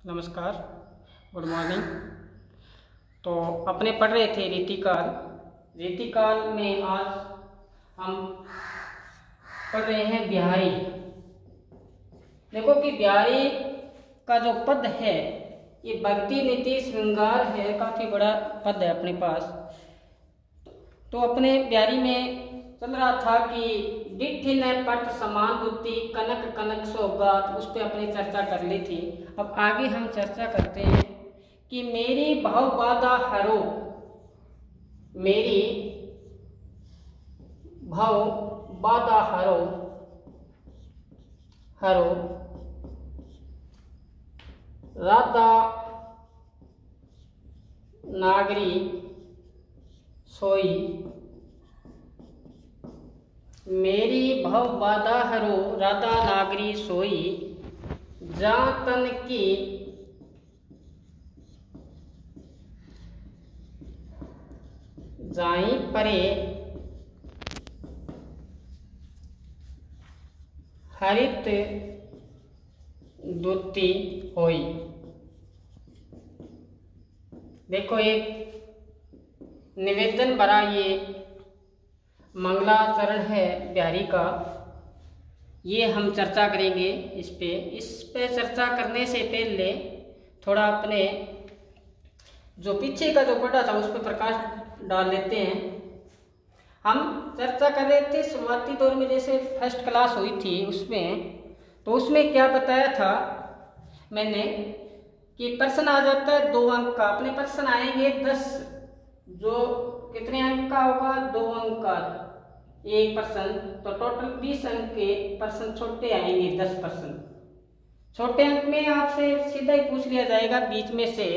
नमस्कार, good morning. तो अपने पढ़ रहे थे रीतिकाल। रीतिकाल में आज हम पढ़ रहे हैं बिहारी। देखो कि बिहारी का जो पद है ये भक्ति नीति श्रृंगार है, काफ़ी बड़ा पद है अपने पास। तो अपने बिहारी में चल रहा था कि डिठी न पट समान दुति कनक कनक सौगात, उस पर अपनी चर्चा कर ली थी। अब आगे हम चर्चा करते हैं कि मेरी भाव बाधा हरो, मेरी भाव बाधा हरो हरो राधा नागरी सोई, मेरी भव बाधा हरो राधा नागरी सोई, जा तन की जाई परे हरित दुति होई। देखो एक निवेदन भरा ये मंगलाचरण है बिहारी का, ये हम चर्चा करेंगे। इस पे चर्चा करने से पहले थोड़ा अपने जो पीछे का जो पढ़ा था उस पर प्रकाश डाल लेते हैं। हम चर्चा कर रहे थे शुरुआती दौर में, जैसे फर्स्ट क्लास हुई थी उसमें, तो उसमें क्या बताया था मैंने कि प्रश्न आ जाता है 2 अंक का। अपने प्रश्न आएंगे 10, जो कितने अंक का होगा, 2 अंक का एक प्रश्न, तो टोटल 20 अंक के प्रश्न छोटे आएंगे, 10 प्रश्न छोटे अंक में। आपसे सीधा ही पूछ लिया जाएगा बीच में से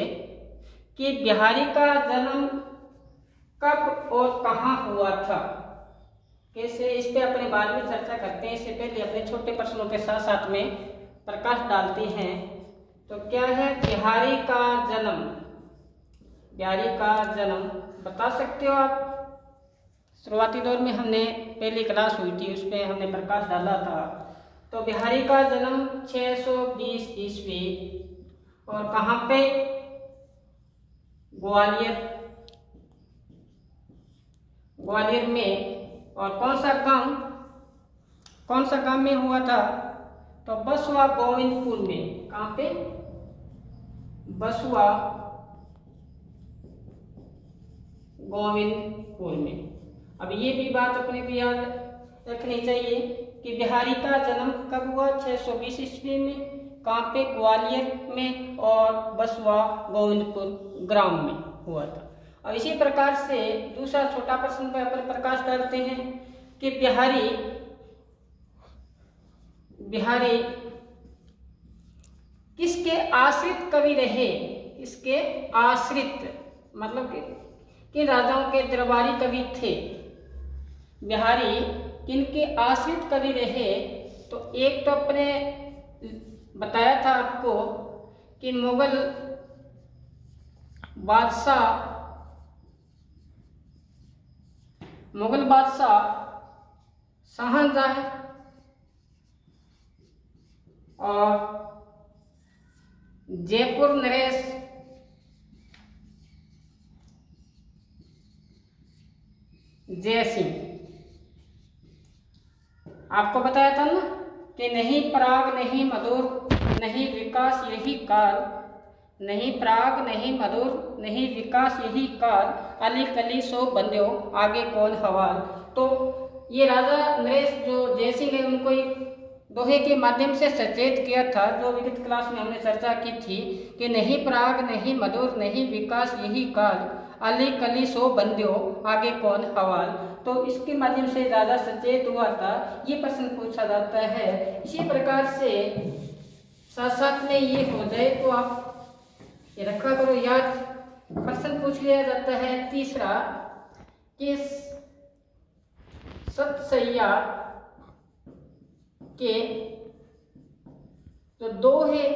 कि बिहारी का जन्म कब और कहाँ हुआ था, कैसे, इस पे अपने बाद में चर्चा करते हैं। इससे पहले अपने छोटे प्रश्नों के साथ साथ में प्रकाश डालते हैं। तो क्या है बिहारी का जन्म? बिहारी का जन्म बता सकते हो आप? शुरुआती दौर में हमने पहली क्लास हुई थी, उस पर हमने प्रकाश डाला था। तो बिहारी का जन्म 620 ईस्वी, और कहाँ पे? ग्वालियर, ग्वालियर में। और कौन सा गांव में हुआ था? तो बसुआ गोविंदपुर में। कहाँ पे? बसुआ गोविंदपुर में। अब ये भी बात अपने को याद रखनी चाहिए कि बिहारी का जन्म कब हुआ? 620 ईस्वी में। कहाँ पे? ग्वालियर में, और बसुआ गोविंदपुर ग्राम में हुआ था। और इसी प्रकार से दूसरा छोटा प्रश्न पर अपन प्रकाश डालते हैं कि बिहारी किसके आश्रित कवि रहे? किसके आश्रित मतलब कि राजाओं के दरबारी कवि थे। बिहारी किनके आश्रित कवि रहे? तो एक तो अपने बताया था आपको कि मुगल बादशाह शाहजहां और जयपुर नरेश जय सिंह। आपको बताया था ना कि नहीं पराग नहीं मधुर नहीं विकास यही काल, नहीं पराग नहीं मधुर नहीं विकास यही काल, अली कली सो बंध्यो आगे कौन हवाल। तो ये राजा नरेश जो जयसिंह है, उनको एक दोहे के माध्यम से सचेत किया था, जो विगत क्लास में हमने चर्चा की थी कि नहीं पराग नहीं मधुर नहीं विकास यही काल, अली कली सो बंध्यो आगे कौन हवाल। तो इसके माध्यम से राजा सचेत हुआ था, ये प्रश्न पूछा जाता है। इसी प्रकार से साथ साथ में ये हो जाए तो आप ये रखा करो याद। प्रश्न पूछ लिया जाता है तीसरा कि सतसैया के तो दोहे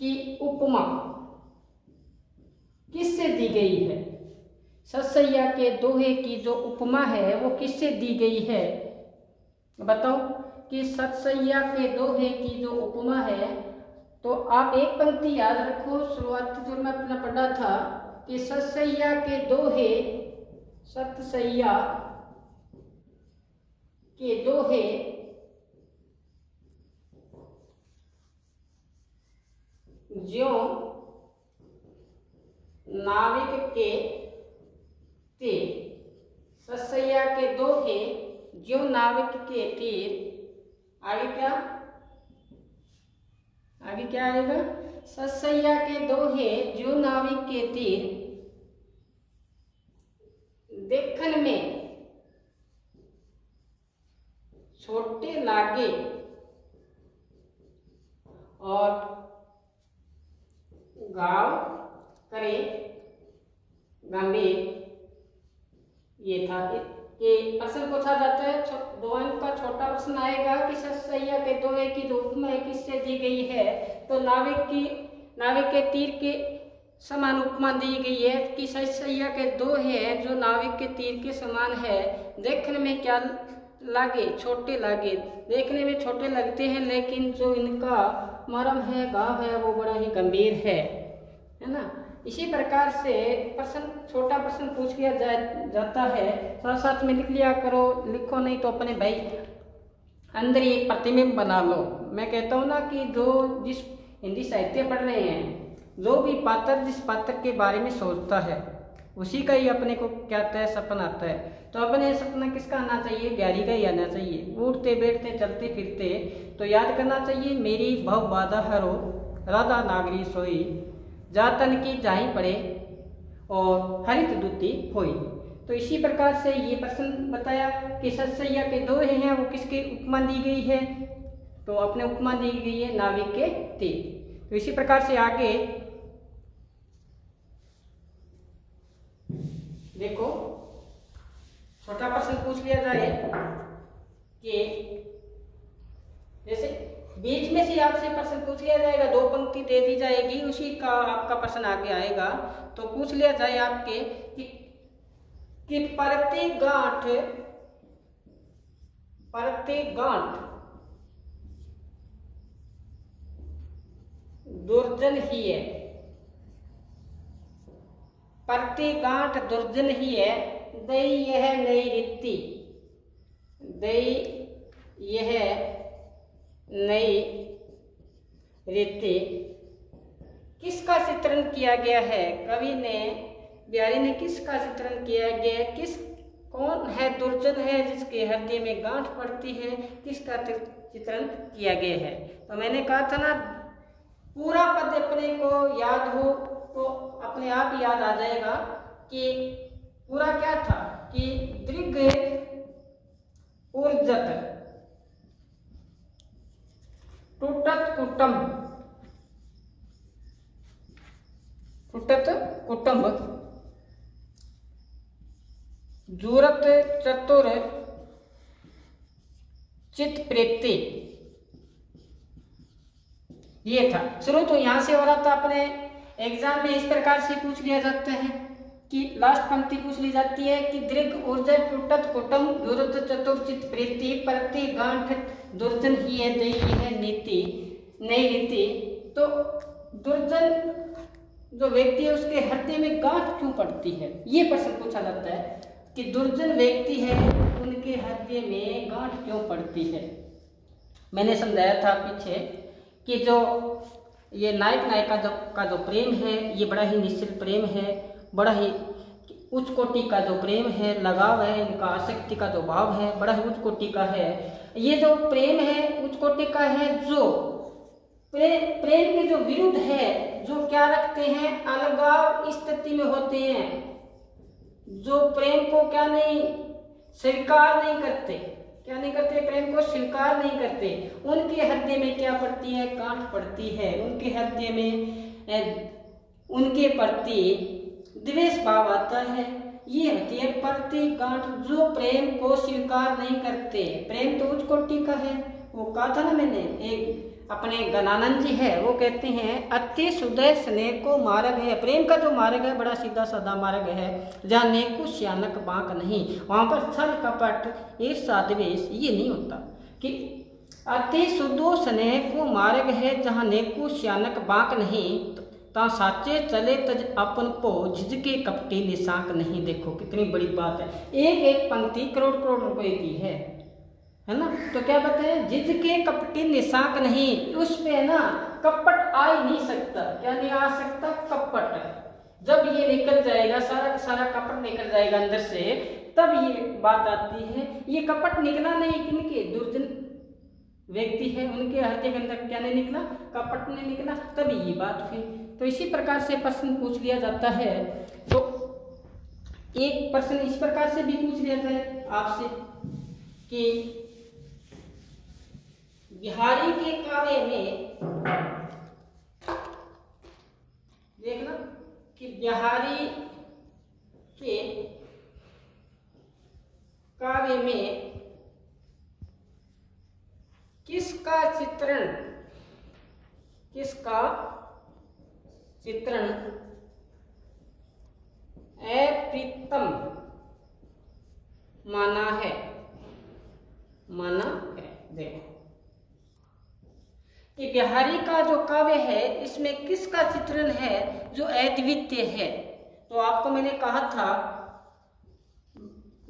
की उपमा किससे दी गई है? सतसैया के दोहे की जो उपमा है वो किससे दी गई है? बताओ कि सतसैया के दोहे की जो उपमा है तो आप एक पंक्ति याद रखो, शुरुआती जो मैं अपना पढ़ा था कि सतसैया के दोहे, सतसैया के दोहे ज्यों नाविक के तीर, सतसैया के दोहे ज्यों नाविक के तीर। आगे क्या आएगा? सतसैया के दोहे ज्यों नाविक के तीर, देखन में छोटे लागे और गाँव करे गंभीर। ये था कि प्रश्न पूछा जाता है, 2 अंक का छोटा प्रश्न आएगा कि सतसैया के दोहे की जो उपमा किससे दी गई है, तो नाविक के तीर के समान उपमा दी गई है कि सतसैया के दोहे हैं जो नाविक के तीर के समान है, देखने में क्या लागे, छोटे लागे, देखने में छोटे लगते हैं लेकिन जो इनका मर्म है, घाव है, वो बड़ा ही गंभीर है ना। इसी प्रकार से प्रश्न, छोटा प्रश्न पूछ लिया जाता है, साथ साथ में लिख लिया करो, लिखो नहीं तो अपने भाई अंदर ही एक प्रतिबिंब बना लो। मैं कहता हूँ ना कि जो जिस हिंदी साहित्य पढ़ रहे हैं, जो भी पात्र जिस पात्र के बारे में सोचता है उसी का ही अपने को क्या आता है, सपना आता है। तो अपने सपना किसका आना चाहिए? बिहारी का ही आना चाहिए। उठते बैठते चलते फिरते तो याद करना चाहिए, मेरी भव बाधा हरो राधा नागरी सोई, जातन की जाही पड़े और हरित दूती होई। तो इसी प्रकार से ये प्रश्न बताया कि सतसैया के दोहे हैं वो किसकी उपमा दी गई है, तो अपने उपमा दी गई है नाविक के तीर। तो इसी प्रकार से आगे देखो, छोटा प्रश्न पूछ लिया जाए कि जैसे बीच में से आपसे प्रश्न पूछ लिया जाएगा, 2 पंक्ति दे दी जाएगी, उसी का आपका प्रश्न आगे आएगा। तो पूछ लिया जाए आपके कि परती गांठ दुर्जन ही है, परती गांठ दुर्जन ही है, दई यह नई रीति, दई यह नई रीति। किसका चित्रण किया गया है? कवि ने, बिहारी ने किसका चित्रण किया गया है? कौन है दुर्जन है जिसके हृदय में गांठ पड़ती है, किसका चित्रण किया गया है? तो मैंने कहा था ना, पूरा पद अपने को याद हो तो अपने आप ही याद आ जाएगा कि पूरा क्या था कि दृग ऊर्जत टूटत कुटुंब जूरत चतुर चित प्रेती। ये था शुरू, तो यहां से हो रहा था। अपने एग्जाम में इस प्रकार से पूछ लिया जाता है कि लास्ट पंक्ति पूछ ली जाती है कि दृग ऊर्जा टूटत कुटुंब जूरत चतुर चित प्रेती, परती गांठ दुर्जन ही है, दई है नीति नई रीति। तो दुर्जन जो व्यक्ति है उसके हृदय में गांठ क्यों पड़ती है, ये प्रश्न पूछा जाता है कि दुर्जन व्यक्ति है उनके हृदय में गांठ क्यों पड़ती है। मैंने समझाया था पीछे कि जो ये नायक नायिका का जो प्रेम है ये बड़ा ही निश्चल प्रेम है, बड़ा ही उच्च कोटि का जो प्रेम है, लगाव है, इनका आसक्ति का जो भाव है बड़ा ही उच्च कोटि का है। ये जो प्रेम है उच्च कोटि का है, जो प्रेम के जो विरुद्ध है, जो क्या रखते हैं, अलगाव स्थिति में होते हैं, जो प्रेम को क्या नहीं स्वीकार नहीं करते, क्या नहीं करते, प्रेम को स्वीकार नहीं करते, उनके हृदय में क्या पड़ती है, गांठ पड़ती है। उनके हृदय में उनके प्रति द्वेष भाव आता है। ये होती है प्रति गांठ, जो प्रेम को स्वीकार नहीं करते। प्रेम तो उच्च कोटि का है। वो कहा था ना मैंने, एक अपने गणानंद जी है वो कहते हैं अति सुदय स्नेह को मार्ग है। प्रेम का जो मार्ग है बड़ा सीधा साधा मार्ग है, जहाँ नेकु श्यानक बांक नहीं, वहाँ पर छल कपट ईर्ष्या द्वेष ये नहीं होता। कि अति सुदो स्नेह को मार्ग है जहाँ नेकु श्यानक बांक नहीं, ता साचे चले तज अपन को झिझके कपटी निशाक नहीं। देखो कितनी बड़ी बात है, एक एक पंक्ति करोड़ करोड़ रुपए की है ना। तो क्या बताए, झिझके कपटी निशाक नहीं, उस पे ना कपट आ ही नहीं सकता। क्या नहीं आ सकता, कपट। जब ये निकल जाएगा, सारा का सारा कपट निकल जाएगा अंदर से, तब ये बात आती है। ये कपट निकला नहीं, किनके, दुर्जन व्यक्ति है उनके हृदय के अंदर क्या नहीं निकला, कपट नहीं निकला, तभी ये बात हुई। तो इसी प्रकार से प्रश्न पूछ लिया जाता है। तो एक प्रश्न इस प्रकार से भी पूछ लिया जाए आपसे कि बिहारी के काव्य में, देखना कि बिहारी के काव्य में किसका चित्रण अप्रीतम माना है। देखो कि बिहारी का जो काव्य है इसमें किसका चित्रण है जो अद्वितीय है। तो आपको मैंने कहा था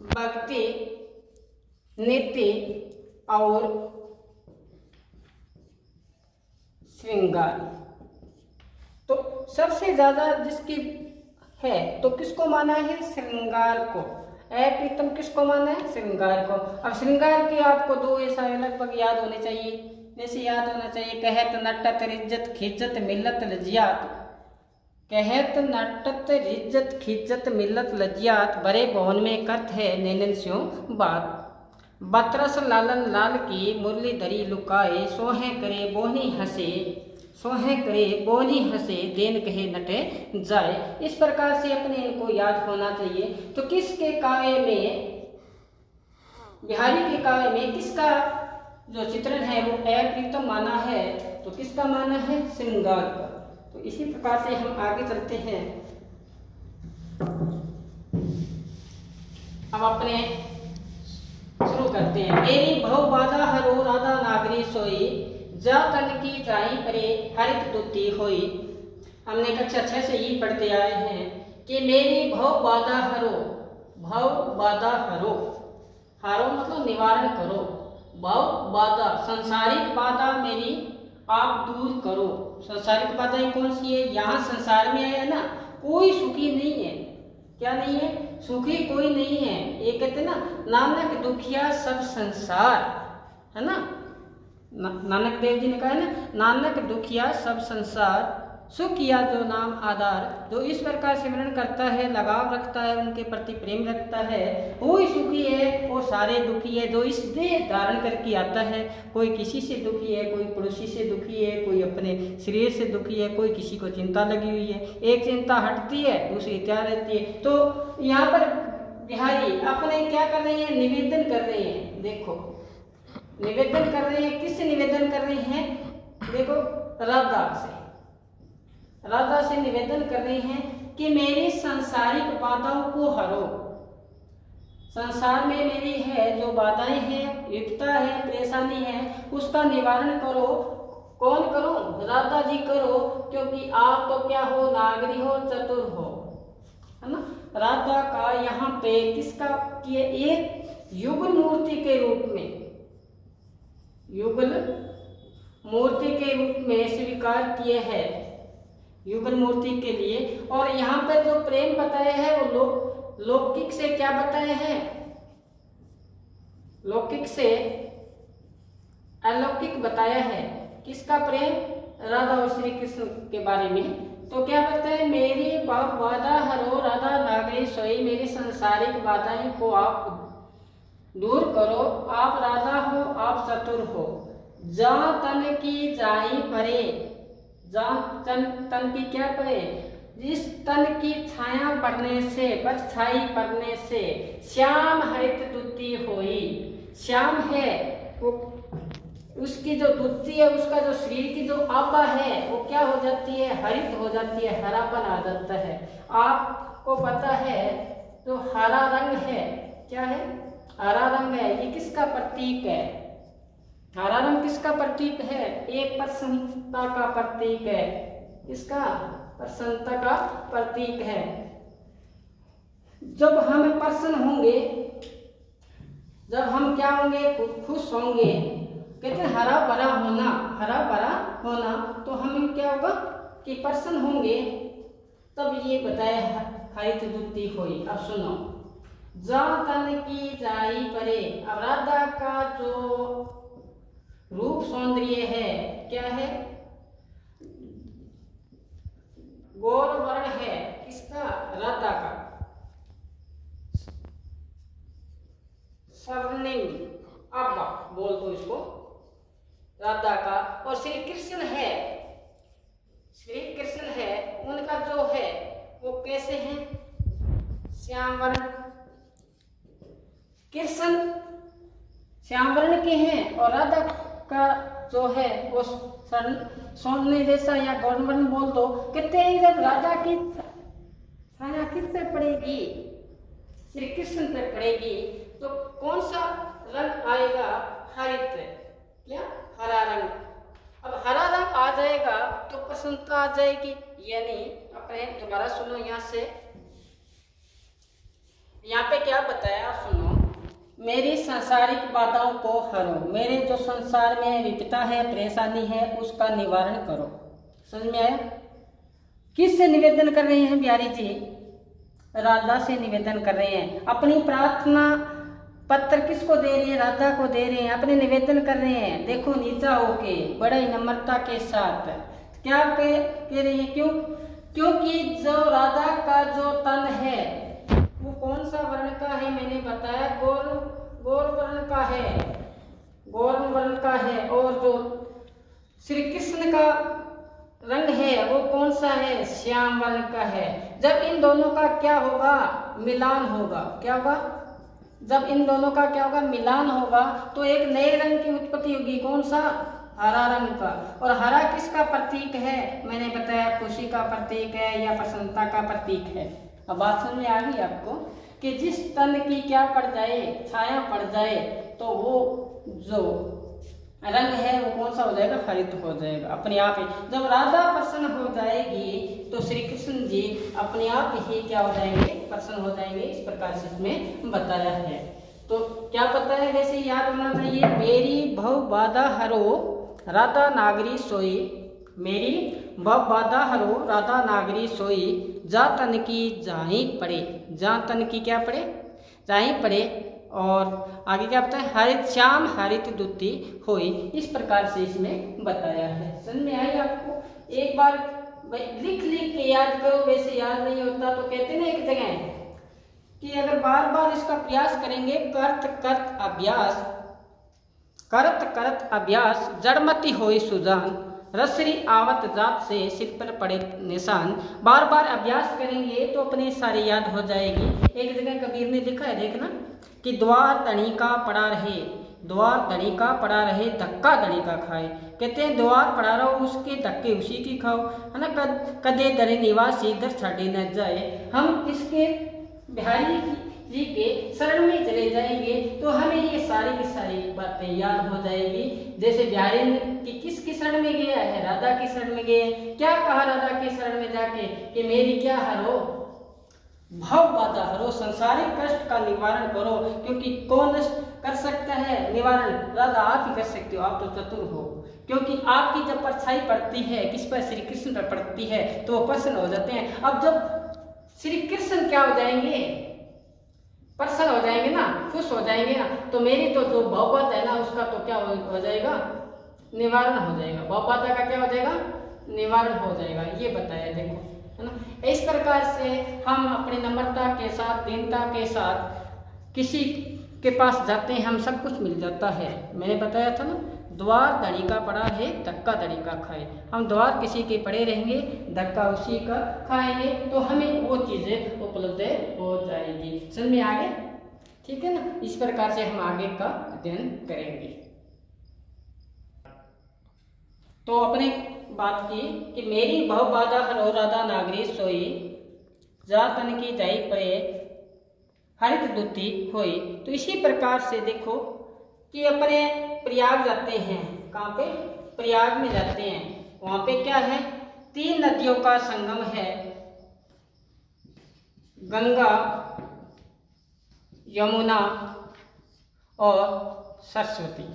भक्ति, नीति और श्रृंगार। तो सबसे ज्यादा जिसकी है तो किसको माना है, श्रृंगार को। अप्रीतम किसको माना है, श्रृंगार को। अब श्रृंगार के आपको दो ऐसा लगभग याद होने चाहिए, जैसे याद होना चाहिए, कहत नटत रिज्जत खिज्जत मिल्लत लज्जियात। कहत नटत रिज्जत खिज्जत मिल्लत लज्जियात, बड़े भवन में करत है नैनन स्यों बात। बतरस लालन लाल की मुरली धरी लुकाए, सोहे करे बोहनी हंसे, सोहे करे बोहनी हंसे, देन कहे नटे जाए। इस प्रकार से अपने इनको याद होना चाहिए। तो किसके काव्य में, बिहारी के काव्य में किसका जो चित्रण है वो अप्रीतम माना है, तो किसका माना है, श्रृंगार का। तो इसी प्रकार से हम आगे चलते हैं। अब अपने शुरू करते हैं। मेरी भव बाजा हरो राधा नागरी सोई, जा तन की जाई परे हरित दुती होई। हमने कक्षा 6 से ही पढ़ते आए हैं कि मेरी भव बाधा हरो, भव बाधा हरो, हरो मतलब निवारण करो, भव बाधा संसारिक बाधा मेरी आप दूर करो। संसारिक बाधाएं कौन सी है, यहाँ संसार में है ना, कोई सुखी नहीं है। क्या नहीं है, सुखी कोई नहीं है। ये कहते ना, नानक दुखिया सब संसार, है ना, नानक देव जी ने कहा है ना, नानक दुखिया सब संसार, सुख किया जो नाम आधार। जो इस प्रकार सिमरन करता है, लगाव रखता है, उनके प्रति प्रेम रखता है, कोई सुखी है और सारे दुखी है। जो इस देह धारण करके आता है, कोई किसी से दुखी है, कोई पड़ोसी से दुखी है, कोई अपने शरीर से दुखी है, कोई किसी को चिंता लगी हुई है। एक चिंता हटती है, दूसरी तैयार रहती है। तो यहाँ पर बिहारी अपने क्या कर रहे हैं, निवेदन कर रहे हैं। देखो निवेदन कर रहे हैं, किससे निवेदन कर रहे हैं, देखो राधा से निवेदन कर रहे हैं कि मेरी सांसारिक बाधाओं को हरो। संसार में मेरी है जो बाधाएं हैं, विपदा है, परेशानी है, उसका निवारण करो। कौन करो, राधा जी करो, क्योंकि आप तो क्या हो, नागरी हो, चतुर हो, है ना। राधा का यहाँ पे किसका किए, एक युगल मूर्ति के रूप में, युगल मूर्ति के रूप में स्वीकार किए हैं, युगल मूर्ति के लिए। और यहाँ पर जो प्रेम बताए हैं वो लौकिक से क्या बताए हैं, लौकिक से अलौकिक बताया है। किसका प्रेम, राधा और श्री कृष्ण के बारे में। तो क्या बताए, मेरी बाधा हरो राधा नागरी सोई, मेरी संसारिक बाधाएं को आप दूर करो। आप राधा हो, आप चतुर हो। जा तन की जाई परे, जा तन की क्या परे, जिस तन की छाया पड़ने से, परछाई पड़ने से, श्याम हरित दुती होई। श्याम है वो, उसकी जो दुती है, उसका जो शरीर की जो आभा है वो क्या हो जाती है, हरित हो जाती है, हरापन आ जाता है। आपको पता है जो हरा रंग है, क्या है, हरा रंग है, ये किसका प्रतीक है, हरा रंग किसका प्रतीक है? एक प्रसन्नता का प्रतीक है। किसका? प्रसन्नता का प्रतीक है। जब हम प्रसन्न होंगे, जब हम क्या होंगे? खुश होंगे, कहते हैं हरा भरा होना, हरा भरा होना, तो हमें क्या होगा कि प्रसन्न होंगे। तब ये बताए हरित द्युति हुई। अब सुनो, जा तन की जाई परे। अब राधा का जो रूप सौंदर्य है क्या है? गौर वर्ण है। किसका? राधा का। स्वर्णिम अब बोल दो इसको, राधा का। और श्री कृष्ण है, श्री कृष्ण है, उनका जो है वो कैसे हैं? श्याम वर्ण। कृष्ण श्याम वर्ण के हैं और राधा का जो है वो सोने जैसा या गौर वर्ण बोल दो। कहते हैं जब राधा की छाया किस पे पड़ेगी? श्री कृष्ण पे पड़ेगी, तो कौन सा रंग आएगा? हरित। क्या? हरा रंग। अब हरा रंग आ जाएगा तो प्रसन्नता आ जाएगी। यानी अपने दोबारा सुनो, यहाँ से यहाँ पे क्या बताया सुनो, मेरी सांसारिक बाधाओं को हरो, मेरे जो संसार में विपदा है, परेशानी है, उसका निवारण करो। समझ में आया? किससे निवेदन कर रहे हैं बिहारी जी? राधा से निवेदन कर रहे हैं। अपनी प्रार्थना पत्र किसको दे रहे हैं? राधा को दे रहे हैं। अपने निवेदन कर रहे हैं। देखो नीचा होके बड़े नम्रता के साथ क्या कह रही है? क्यों? क्योंकि जो राधा का जो तन है वो कौन सा वर्ण का है? मैंने बताया गौर वर्ण का है, गौर वर्ण का है। और जो श्री कृष्ण का रंग है वो कौन सा है? श्याम वर्ण का है। जब इन दोनों का क्या होगा? मिलान होगा। क्या होगा? जब इन दोनों का क्या होगा? मिलान होगा, तो एक नए रंग की उत्पत्ति होगी। कौन सा? हरा रंग का। और हरा किसका प्रतीक है? मैंने बताया खुशी का प्रतीक है या प्रसन्नता का प्रतीक है। अब बात समझ में आ गई आपको कि जिस तन की क्या पड़ जाए? छाया पड़ जाए, तो वो जो रंग है वो कौन सा हो जाएगा? हरित हो जाएगा अपने आप ही। जब राधा प्रसन्न हो जाएगी तो श्री कृष्ण जी अपने आप ही क्या हो जाएंगे? प्रसन्न हो जाएंगे। इस प्रकार से इसमें बताया है। तो क्या बताया? वैसे याद होना चाहिए, मेरी भव बाधा हरो राधा नागरी सोई, मेरी भव बाधा हरो राधा नागरी सोई, जा तन की जाही पड़े। जा तन की क्या पड़े? जाही पड़े। और आगे क्या बताए? हरित श्याम हरित द्युति होई। इस प्रकार से इसमें बताया है। समझ में आई आपको? एक बार लिख के याद करो, वैसे याद नहीं होता तो कहते ना एक जगह कि अगर बार बार इसका प्रयास करेंगे, करत करत अभ्यास जड़मती होई सुजान, रसरी आवत जात से सिर पर पड़े निशान। बार बार अभ्यास करेंगे तो अपने सारी याद हो जाएगी। एक जगह कबीर ने लिखा है, देखना कि द्वार धनी का पड़ा रहे, द्वार धनी का पड़ा रहे, धक्का धनी का खाए। कहते हैं द्वार पड़ा रहो, उसके धक्के उसी की खाओ, है ना। कदे दरे निवासी दर छाड़े न जाए। हम इसके बिहारी जी के शरण में चले जाएंगे तो हमें ये सारी की सारी बातें याद हो जाएगी। जैसे बिहारी की किसकी शरण में गया है? राधा की शरण में गए। क्या कहा राधा की शरण में जाके कि मेरी क्या हरो? भव बाधा हरो, संसारिक कष्ट का निवारण करो। क्योंकि कौन कर सकता है निवारण? राधा आप ही कर सकते हो, आप तो चतुर हो। क्योंकि आपकी जब परछाई पड़ती है किस पर? श्री कृष्ण पर पड़ती है, तो वो प्रसन्न हो जाते हैं। अब जब श्री कृष्ण क्या हो जाएंगे? प्रसन्न हो जाएंगे ना, खुश हो जाएंगे ना, तो मेरी तो जो भवबाधा है ना उसका तो क्या हो जाएगा? निवारण हो जाएगा। भवबाधा का क्या हो जाएगा? निवारण हो जाएगा। ये बताया देखो, है ना। इस प्रकार से हम अपनी नम्रता के साथ, दीनता के साथ किसी के पास जाते हैं, हम सब कुछ मिल जाता है। मैंने बताया था ना, द्वार धनी का पड़ा है, धक्का धनी का खाए। हम द्वार किसी के पड़े रहेंगे, धक्का उसी का खाएंगे, तो हमें वो चीजें उपलब्ध हो जाएगी। समझ में आ गया? ठीक है ना। इस प्रकार से हम आगे का अध्ययन करेंगे। तो अपने बात की कि मेरी भव बाधा हरो राधा नागरी सोई, जा तन की जाई पड़े हरित द्युति होई। तो इसी प्रकार से देखो कि अपने प्रयाग जाते हैं। कहाँ पे? प्रयाग में जाते हैं। वहां पे क्या है? 3 नदियों का संगम है, गंगा, यमुना और सरस्वती।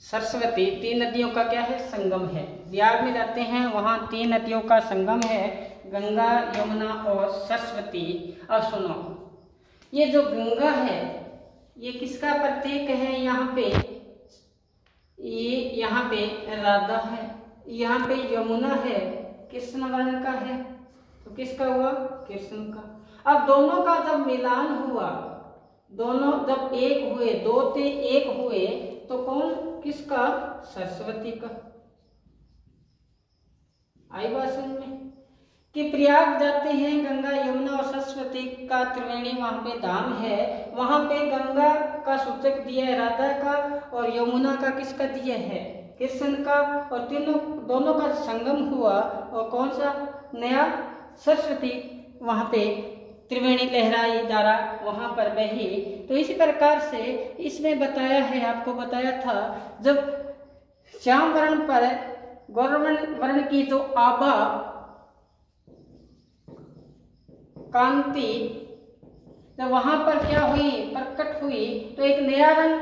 सरस्वती 3 नदियों का क्या है? संगम है। प्रयाग में जाते हैं, वहां 3 नदियों का संगम है, गंगा, यमुना और सरस्वती। अब सुनो, ये जो गंगा है ये किसका प्रतीक है? यहाँ पे ये, यहाँ पे राधा है, यहाँ पे यमुना है, कृष्ण वर्ण का है, तो किसका हुआ? कृष्ण का। अब दोनों का जब मिलान हुआ, दोनों जब एक हुए, 2 से 1 हुए, तो कौन? किसका? सरस्वती का। आई बात समझ में? कि प्रयाग जाते हैं, गंगा, यमुना और सरस्वती का त्रिवेणी वहां पे धाम है। वहां पे गंगा का सूचक दिया है राधा का, और यमुना का किसका दिया है? कृष्ण का। और दोनों का संगम हुआ, और कौन सा? नया सरस्वती वहां पे त्रिवेणी लहराई धारा वहां पर बही। तो इसी प्रकार से इसमें बताया है, आपको बताया था, जब श्याम वर्ण पर गौरवर्ण वर्ण की जो आभा कांति जब वहां पर क्या हुई? प्रकट हुई, तो एक नया रंग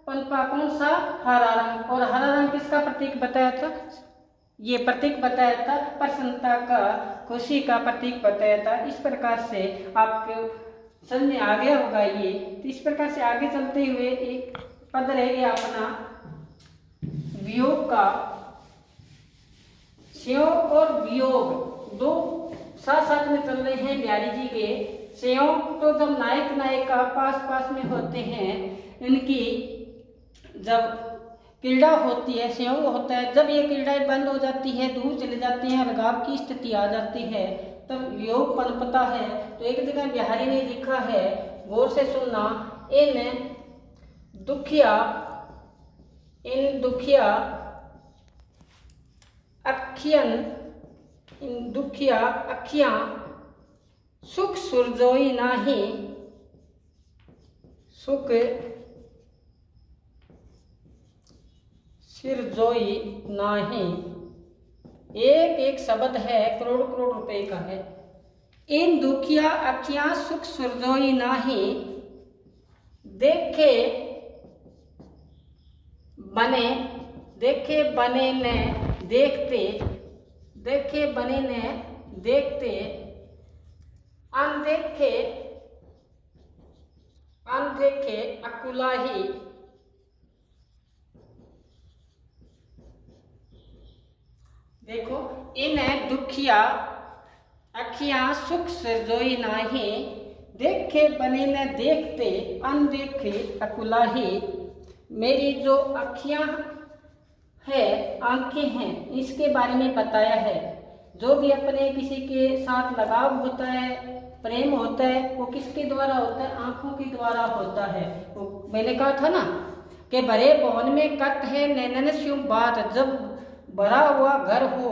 पनपा। कौन सा? हरा रंग। और हरा रंग किसका प्रतीक बताया था? ये प्रतीक बताया था प्रसन्नता का, खुशी का प्रतीक बताया था। इस प्रकार से आपको समझ में आ गया होगा ये। तो इस प्रकार से आगे चलते हुए एक पद रह गया अपना वियोग का। संयोग और वियोग दो साथ साथ में चल रहे हैं बिहारी जी के। संयोग तो जब नायक नायिका पास पास में होते हैं, इनकी जब क्रीड़ा होती है, संयोग होता है। जब ये क्रीड़ाएं बंद हो जाती है, दूर चले जाते हैं, अलगाव की स्थिति आ जाती है, तब वियोग पनपता है। तो एक जगह बिहारी ने लिखा है, गौर से सुनना, इन दुखिया अखियां सुख सुरजोई नाही, सुख सिरजोई नाही। एक एक शब्द है, करोड़ करोड़ रुपए का है। इन दुखिया अखियां सुख सुरजोई नाही, देखे बने ने देखते, देखे बने ने देखते, अनदेखे अकुलाही। देखो, इन दुखिया अखियां सुख सिरजोई नाही, देखे बने न देखते, अनदेखे अकुलाही। मेरी जो अखियां है, आंखें हैं, इसके बारे में बताया है। जो भी अपने किसी के साथ लगाव होता है, प्रेम होता है, वो किसके द्वारा होता है? आंखों के द्वारा होता है। वो मैंने कहा था ना कि भरे भवन में कट है नैनन स्यों बात। जब भरा हुआ घर हो,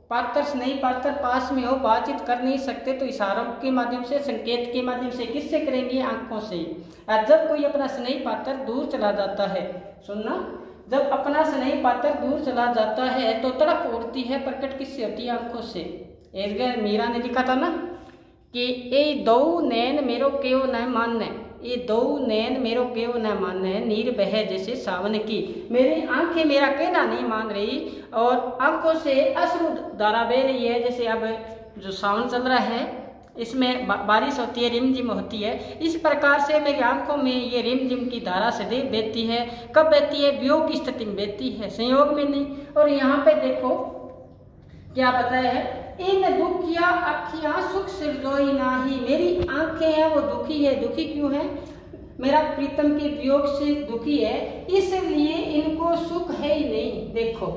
पात्र से नहीं, पात्र पास में हो, बातचीत कर नहीं सकते, तो इशारों के माध्यम से, संकेत के माध्यम से, किससे करेंगे? आंखों से। और जब कोई अपना स्नेही पात्र दूर चला जाता है, सुनना, जब अपना स्नेही पात्र दूर चला जाता है तो तड़प उठती है, प्रकट किससे होती है? आंखों से। एक मीरा ने लिखा था ना कि ए दो नैन मेरो केव न मान्य, ये दो नैन मेरो केव न मान्य, नीर बह जैसे सावन की। मेरी आंखें मेरा कहना नहीं मान रही, और आंखों से अश्रु धारा बह रही है। जैसे अब जो सावन चल रहा है, इसमें बारिश होती है, रिमझिम होती है, इस प्रकार से मेरी आंखों में ये रिमझिम की धारा सदैव बहती है। कब बहती है? वियोग की स्थिति में बहती है, संयोग में नहीं। और यहाँ पे देखो क्या बताया है, इन दुखिया अखियां सुख सिरजोई नाही। मेरी आंखें हैं वो दुखी है। दुखी क्यों है? मेरा प्रीतम के वियोग से दुखी है, इसलिए इनको सुख है ही नहीं। देखो,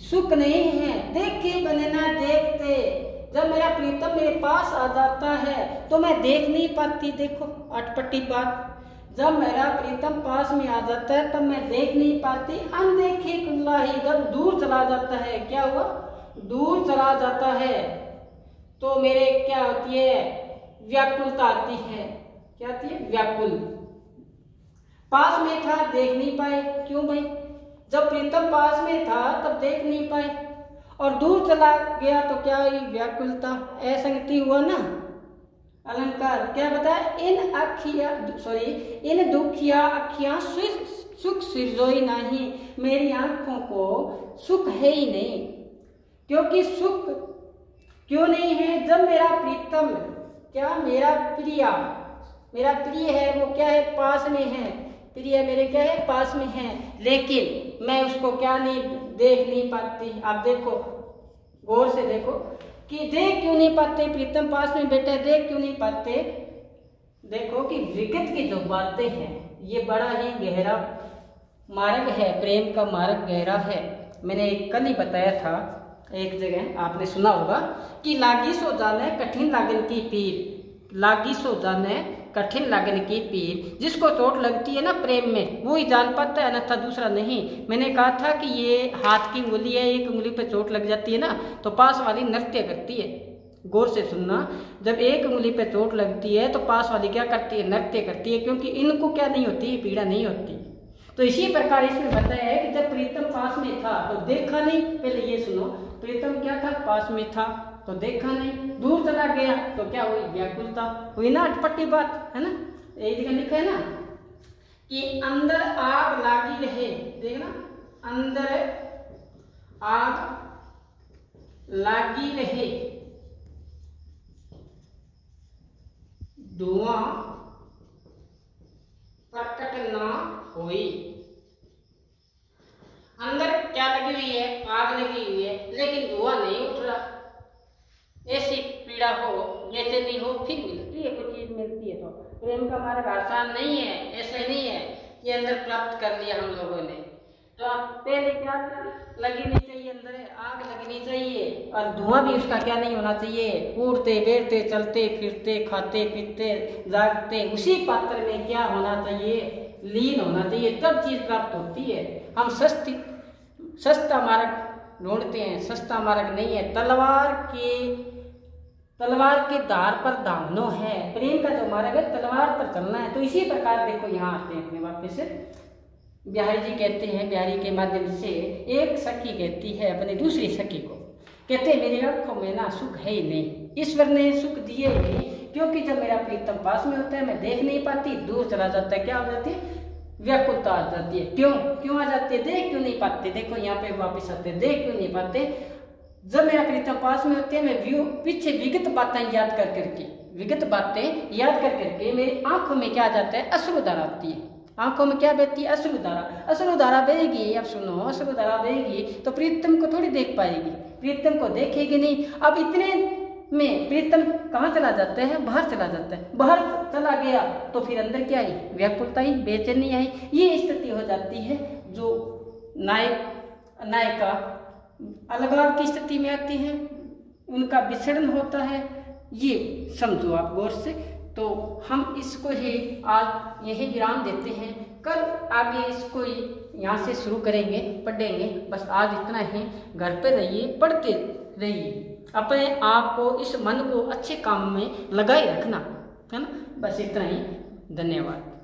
सुख नहीं है। देखे बने ना देखते, जब मेरा प्रीतम मेरे पास आ जाता है तो मैं देख नहीं पाती। देखो अटपटी बात, जब मेरा प्रीतम पास में आ जाता है तब मैं देख नहीं पाती। अनदेखे कुल्लाही, जब दूर चला जाता है, क्या हुआ? दूर चला जाता है तो मेरे क्या होती है? व्याकुलता आती है। क्या आती है? व्याकुल। पास में था, देख नहीं पाए। क्यों भाई? जब प्रीतम पास में था तब देख नहीं पाए, और दूर चला गया तो क्या हुई? व्याकुलता। असंगति हुआ ना। अलंकार क्या बताया? इन दुखिया अखियां सुख सिरजोई नहीं, मेरी आंखों को सुख है ही नहीं। क्योंकि सुख क्यों नहीं है? जब मेरा प्रीतम, क्या मेरा प्रिय है, वो क्या है? पास में है। प्रिय मेरे क्या है? पास में है, लेकिन मैं उसको क्या नहीं देख नहीं पाती। आप देखो, गौर से देखो कि देख क्यों नहीं पाते? प्रीतम पास में बैठे, देख क्यों नहीं पाते? देखो कि विगत की जो बातें हैं ये बड़ा ही गहरा मार्ग है, प्रेम का मार्ग गहरा है। मैंने कल ही बताया था एक जगह, आपने सुना होगा कि लागी सो जाने कठिन लागन की पीर, लागी सो जाने कठिन लागन की पीर। जिसको चोट लगती है ना प्रेम में, वो ही जान पाता है, अन्यथा दूसरा नहीं। मैंने कहा था कि ये हाथ की उंगली है, एक उंगली पे चोट लग जाती है ना तो पास वाली नृत्य करती है। गौर से सुनना, जब एक उंगली पे चोट लगती है तो पास वाली क्या करती है? नृत्य करती है, क्योंकि इनको क्या नहीं होती? पीड़ा नहीं होती। तो इसी प्रकार इसमें बताया है कि जब प्रीतम पास में था तो देखा नहीं। पहले ये सुनो, प्रीतम क्या था? पास में था तो देखा नहीं, दूर चला गया तो क्या हुई? व्याकुलता हुई ना। अटपटी बात है ना। यही जगह लिखा है ना कि अंदर आग लागी रहे, देखना, अंदर आग लागी रहे, धुआं प्रकट ना हुई। अंदर क्या लगी हुई है? आग लगी हुई है, लेकिन धुआं नहीं उठ रहा। ऐसी पीड़ा हो, बेचैनी हो, फिर मिलती है, कुछ चीज मिलती है। तो प्रेम का मार्ग आसान नहीं है, ऐसे नहीं है कि अंदर प्राप्त कर लिया हम लोगों ने। तो आप पहले क्या लगनी चाहिए? अंदर आग लगनी चाहिए, और धुआं भी उसका क्या नहीं होना चाहिए? उड़ते बैठते चलते फिरते खाते पीते जागते उसी पात्र में क्या होना चाहिए? लीन होना चाहिए, तब चीज प्राप्त होती है। हम सस्ता मार्ग ढूंढते हैं, सस्ता मार्ग नहीं है। तलवार के धार पर दामनो है। प्रेम का जो मार्ग है तलवार पर चलना है। तो इसी प्रकार देखो यहाँ आते हैं अपने वापस से। बिहारी जी कहते हैं, बिहारी के माध्यम से एक सखी कहती है अपनी दूसरी सखी को, कहते हैं मेरी आंखों में ना सुख है ही नहीं, ईश्वर ने सुख दिए ही नहीं। क्योंकि जब मेरा प्रीतम पास में होता है मैं देख नहीं पाती, दूर चला जाता है, क्या हो जाती है? व्याकुलता आ जाती है। क्यों आ जाती है? देख क्यों नहीं पाते? देखो यहाँ पे वापिस आते हैं, देख क्यों नहीं पाते? जब मेरा प्रीतम पास में होते हैं मैं पीछे विगत बातें याद कर करके मेरी आंखों में क्या आ जाता है? अश्रुधारा आती है। आंखों में क्या बहती है? अश्रुधारा बहेगी। अब सुनो, अश्रुधारा बहेगी तो प्रीतम को थोड़ी देख पाएगी, प्रीतम को देखेगी नहीं। अब इतने में प्रीतम कहाँ चला जाता है? बाहर चला जाता है। बाहर चला गया तो फिर अंदर क्या आई? व्याकुलता आई, बेचैनी आई। ये स्थिति हो जाती है जो नायका अलगाव की स्थिति में आती है, उनका विछड़न होता है। ये समझो आप गौर से। तो हम इसको ही आज यही विराम देते हैं, कल आगे इसको यहाँ से शुरू करेंगे, पढ़ेंगे। बस आज इतना ही। घर पे रहिए, पढ़ते रहिए, अपने आप को, इस मन को अच्छे काम में लगाए रखना है ना। बस इतना ही। धन्यवाद।